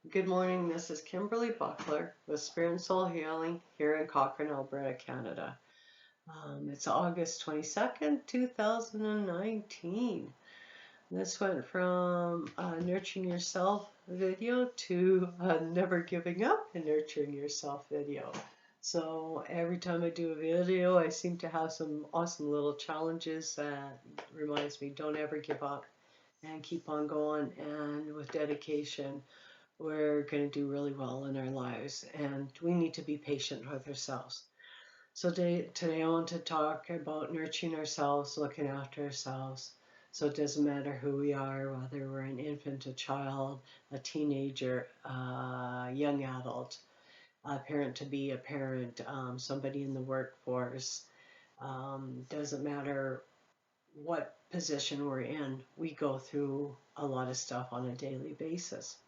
Good morning, this is Kimberley Buckler with Spirit and Soul Healing here in Cochrane, Alberta, Canada. It's August 22nd, 2019. This went from a Nurturing Yourself video to a Never Giving Up and Nurturing Yourself video. So every time I do a video, I seem to have some awesome little challenges that reminds me don't ever give up and keep on going, and with dedication we're going to do really well in our lives, and we need to be patient with ourselves. So today I want to talk about nurturing ourselves, looking after ourselves. So it doesn't matter who we are, whether we're an infant, a child, a teenager, a young adult, a parent to be, a parent, somebody in the workforce. Doesn't matter what position we're in, we go through a lot of stuff on a daily basis.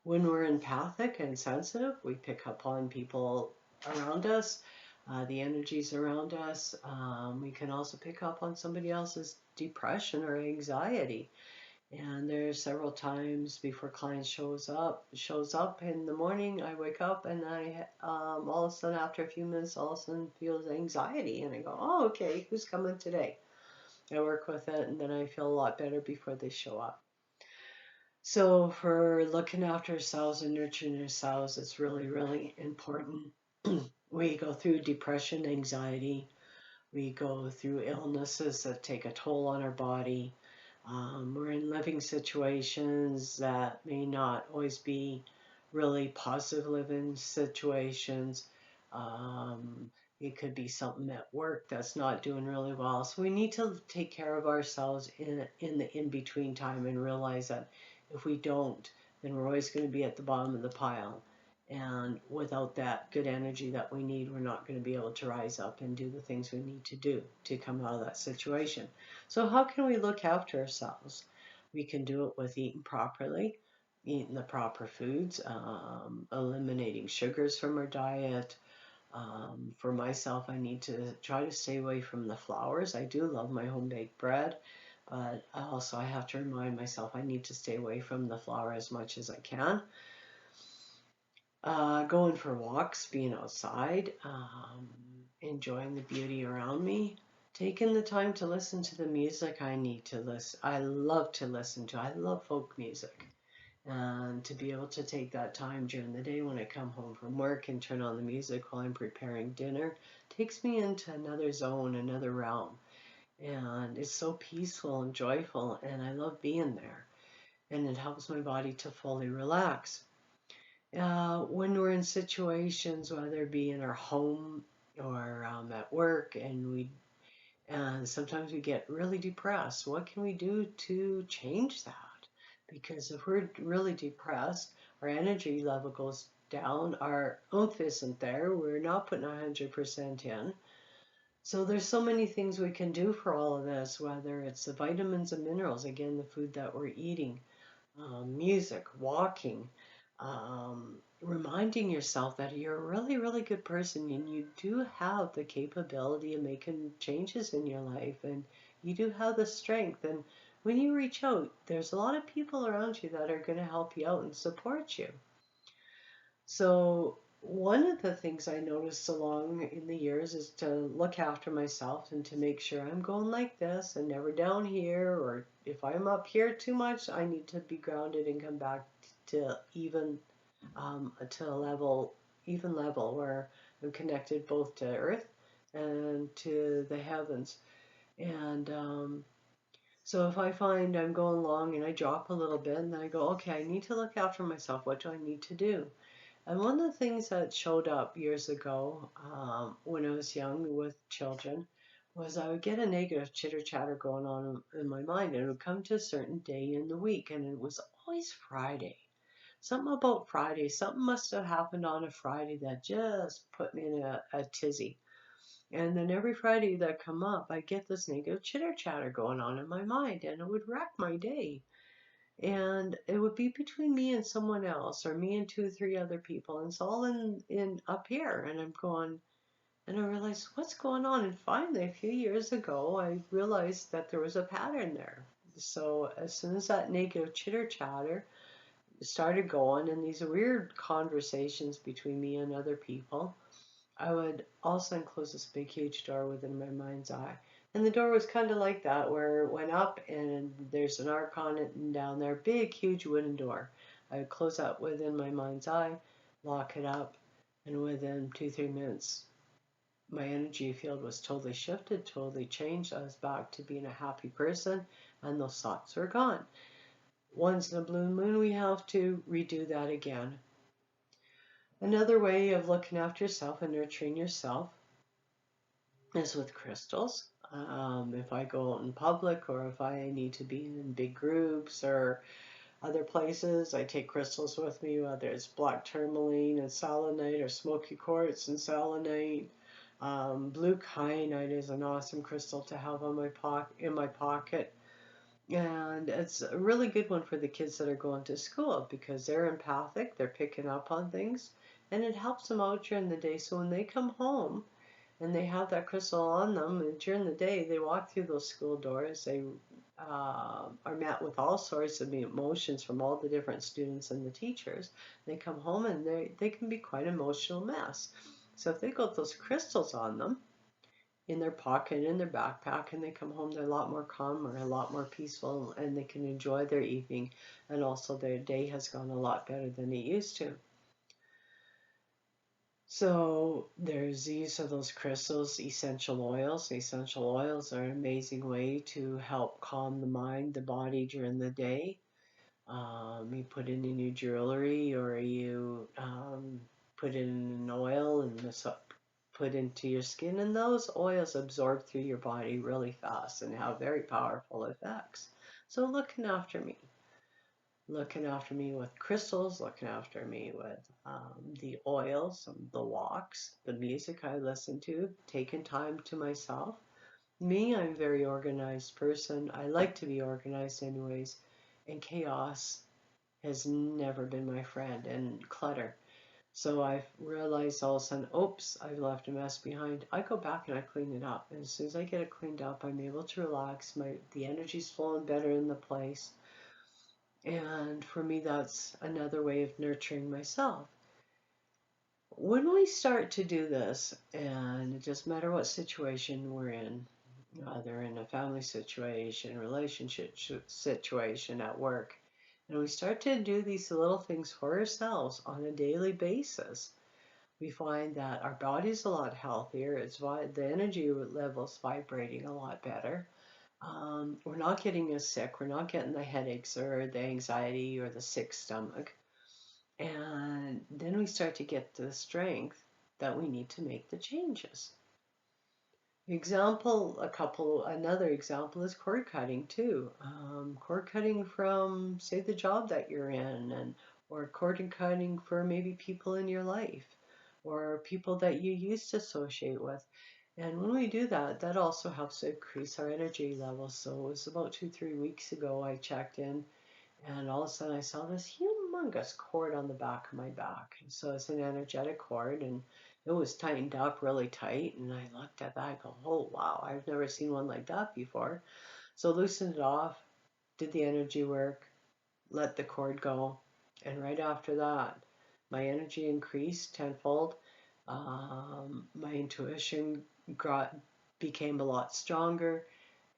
When we're empathic and sensitive, we pick up on people around us, the energies around us. We can also pick up on somebody else's depression or anxiety. And there's several times before client shows up in the morning, I wake up and I all of a sudden after a few minutes, all of a sudden feels anxiety, and I go, oh, okay, who's coming today? I work with it, and then I feel a lot better before they show up. So for looking after ourselves and nurturing ourselves, it's really, really important. We go through depression, anxiety. We go through illnesses that take a toll on our body. We're in living situations that may not always be really positive living situations. It could be something at work that's not doing really well. So we need to take care of ourselves in the in-between time and realize that if we don't, then we're always going to be at the bottom of the pile. And without that good energy that we need, we're not going to be able to rise up and do the things we need to do to come out of that situation. So how can we look after ourselves? We can do it with eating properly, eating the proper foods, eliminating sugars from our diet. For myself, I need to try to stay away from the flours. I do love my home baked bread, but also I have to remind myself I need to stay away from the flour as much as I can. Going for walks, being outside, enjoying the beauty around me, taking the time to listen to the music I need to listen. I love to listen to. I love folk music. And to be able to take that time during the day when I come home from work and turn on the music while I'm preparing dinner takes me into another zone, another realm. And it's so peaceful and joyful, and I love being there. And it helps my body to fully relax. When we're in situations, whether it be in our home or at work, and sometimes we get really depressed. What can we do to change that? Because if we're really depressed, our energy level goes down, our oomph isn't there, we're not putting 100% in. So there's so many things we can do for all of this, whether it's the vitamins and minerals, again, the food that we're eating, music, walking, reminding yourself that you're a really, really good person and you do have the capability of making changes in your life, and you do have the strength. And when you reach out, there's a lot of people around you that are going to help you out and support you. So one of the things I noticed along in the years is to look after myself and to make sure I'm going like this and never down here, or if I'm up here too much, I need to be grounded and come back to to a even level where I'm connected both to earth and to the heavens. And so if I find I'm going along and I drop a little bit, and then I go, okay, I need to look after myself. What do I need to do? And one of the things that showed up years ago when I was young with children was I would get a negative chitter chatter going on in my mind, and it would come to a certain day in the week, and it was always Friday. Something about Friday, something must have happened on a Friday that just put me in a tizzy. And then every Friday that come up, I get this negative chitter chatter going on in my mind, and it would wreck my day. And it would be between me and someone else, or me and two or three other people, and it's all in up here. And I'm going, and I realized what's going on. And finally, a few years ago, I realized that there was a pattern there. So as soon as that negative chitter chatter started going in these weird conversations between me and other people, I would all of a sudden close this big, huge door within my mind's eye. And the door was kind of like that, where it went up and there's an arc on it, and down there, big, huge wooden door. I would close that within my mind's eye, lock it up, and within 2, 3 minutes, my energy field was totally shifted, totally changed. I was back to being a happy person, and those thoughts were gone. Once in a blue moon, we have to redo that again. Another way of looking after yourself and nurturing yourself is with crystals. If I go out in public or if I need to be in big groups or other places, I take crystals with me, whether it's black tourmaline and selenite or smoky quartz and selenite. Blue kyanite is an awesome crystal to have on in my pocket. And it's a really good one for the kids that are going to school because they're empathic, they're picking up on things, and it helps them out during the day. So when they come home, and they have that crystal on them. And during the day, they walk through those school doors. They are met with all sorts of emotions from all the different students and the teachers. They come home and they can be quite an emotional mess. So if they got those crystals on them in their pocket, in their backpack, and they come home, they're a lot more calmer, a lot more peaceful, and they can enjoy their evening. And also their day has gone a lot better than it used to. So there's the use of those crystals, essential oils. Essential oils are an amazing way to help calm the mind, the body during the day. You put it in your jewelry or you put it in an oil and put into your skin, and those oils absorb through your body really fast and have very powerful effects. So looking after me with crystals, looking after me with the oils, the walks, the music I listen to, taking time to myself. Me, I'm a very organized person. I like to be organized anyways, and chaos has never been my friend, and clutter. So I've realized all of a sudden, oops, I've left a mess behind. I go back and I clean it up. And as soon as I get it cleaned up, I'm able to relax. The energy's flowing better in the place. And for me, that's another way of nurturing myself. When we start to do this, and it doesn't matter what situation we're in, whether in a family situation, relationship situation, at work, and we start to do these little things for ourselves on a daily basis, we find that our body's a lot healthier. It's why the energy level's vibrating a lot better. We're not getting as sick. We're not getting the headaches or the anxiety or the sick stomach. And then we start to get the strength that we need to make the changes. Another example is cord cutting too. Cord cutting from, say, the job that you're in, or cord cutting for maybe people in your life, or people that you used to associate with. And when we do that, that also helps to increase our energy levels. So it was about 2, 3 weeks ago I checked in, and all of a sudden I saw this humongous cord on the back of my back. So it's an energetic cord, and it was tightened up really tight. And I looked at that, I go, oh wow, I've never seen one like that before. So loosened it off, did the energy work, let the cord go. And right after that, my energy increased tenfold. My intuition became a lot stronger,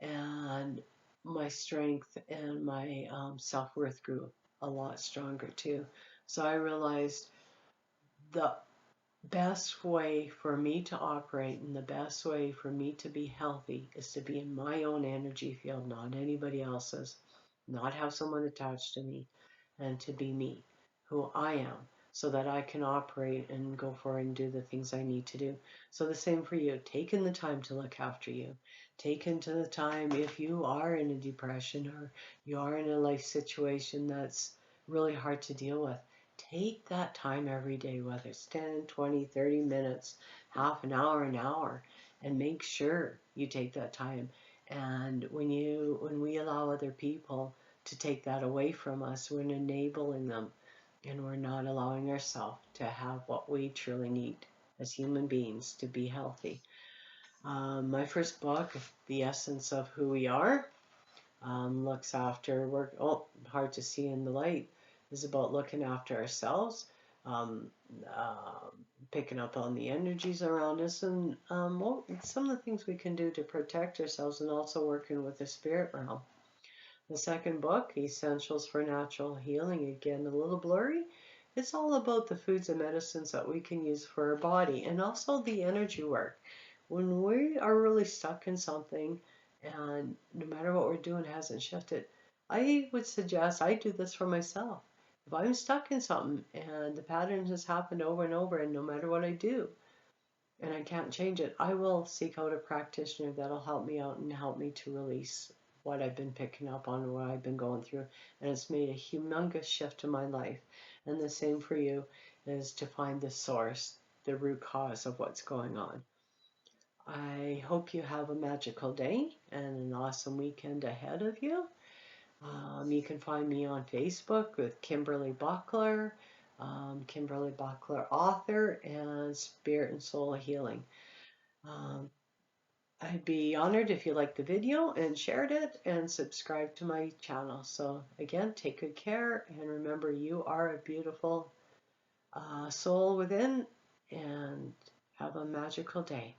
and my strength and my self-worth grew a lot stronger too. So I realized the best way for me to operate and the best way for me to be healthy is to be in my own energy field, not anybody else's, not have someone attached to me, and to be me, who I am, so that I can operate and go forward and do the things I need to do. So the same for you, taking the time to look after you, taking the time if you are in a depression or you are in a life situation that's really hard to deal with. Take that time every day, whether it's 10, 20, 30 minutes, half an hour, and make sure you take that time. And when we allow other people to take that away from us, we're enabling them, and we're not allowing ourselves to have what we truly need as human beings to be healthy. My first book, The Essence of Who We Are, looks after work. Oh, hard to see in the light. is about looking after ourselves, um, uh, picking up on the energies around us, and some of the things we can do to protect ourselves, and also working with the spirit realm. The second book, Essentials for Natural Healing, again, a little blurry. It's all about the foods and medicines that we can use for our body, and also the energy work. When we are really stuck in something, and no matter what we're doing hasn't shifted, I would suggest I do this for myself. If I'm stuck in something and the pattern has happened over and over, and no matter what I do, and I can't change it, I will seek out a practitioner that'll help me out and help me to release what I've been picking up on, what I've been going through. And it's made a humongous shift in my life. And the same for you, is to find the source, the root cause of what's going on. I hope you have a magical day and an awesome weekend ahead of you. You can find me on Facebook with Kimberley Buckler, Kimberley Buckler author, and Spirit and Soul Healing. Um, I'd be honored if you liked the video and shared it and subscribe to my channel. So again, take good care, and remember, you are a beautiful soul within, and have a magical day.